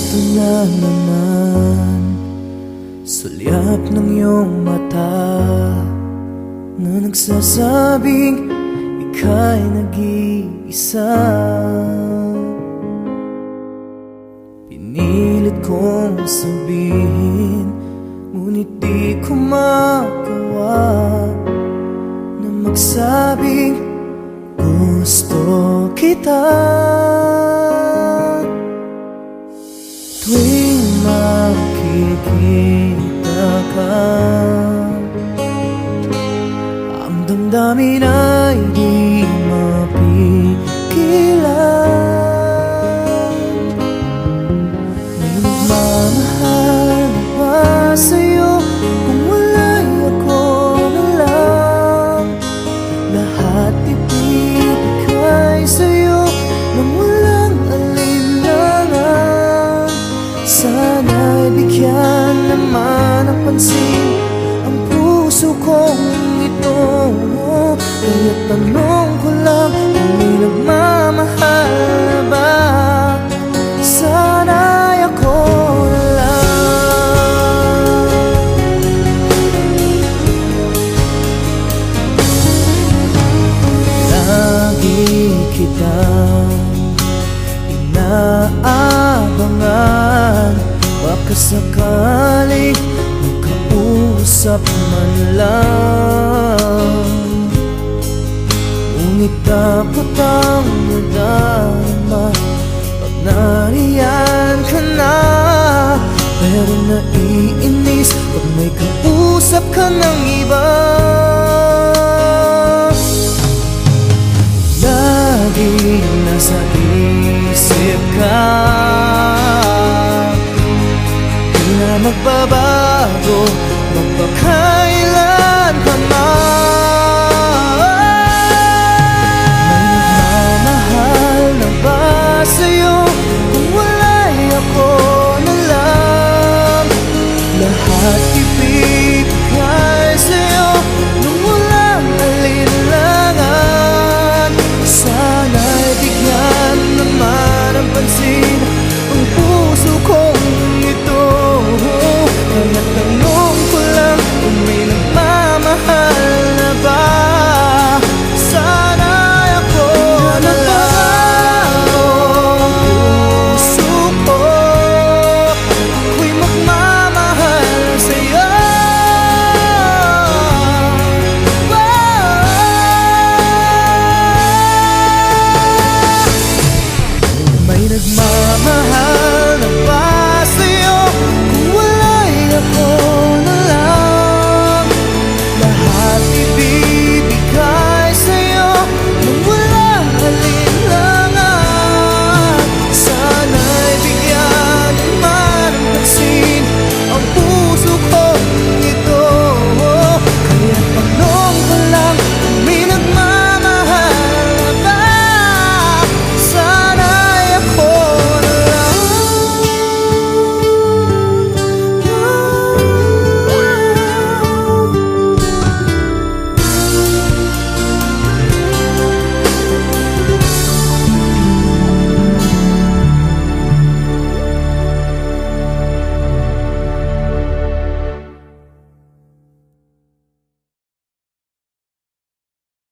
Ito na naman, sulyap ng iyong mata na nagsasabing ika'y nag-iisa. Pinilit kong sabihin, ngunit di ko magawa na magsabing gusto kita. Tuwing makikita ka, ang damdamin ay di mapigilan. May nagmamahal na ba sa'yo kung wala'y ako na lang? Lahat ibibigay sa'yo nang walang alinlangan. Sana'y bigyan naman ng pansin ang puso kong ito. Kaya tanong ko lang kung may nagmamahal na ba? Sana'y ako na lang. Lagi kitang inaabangan, baka sakaling magkausap man lang. Ngunit takot ang nadama pag nariyan ka na. Pero naiinis pag may kausap ka ng iba. Lagi nasa isip ka, di na magbabago magpakailan pa man. May nagmamahal na ba sa'yo kung wala'y ako na lang? Lahat ibibigay sa'yo nung walang alinlangan. Sana'y bigyan naman ng pansin ang puso kong ito. Kaya tanong ko lang kung may nagmamahal na ba? Sana'y ako na lang. Puso ko, ako'y magmamahal sa'yo. May nagmamahal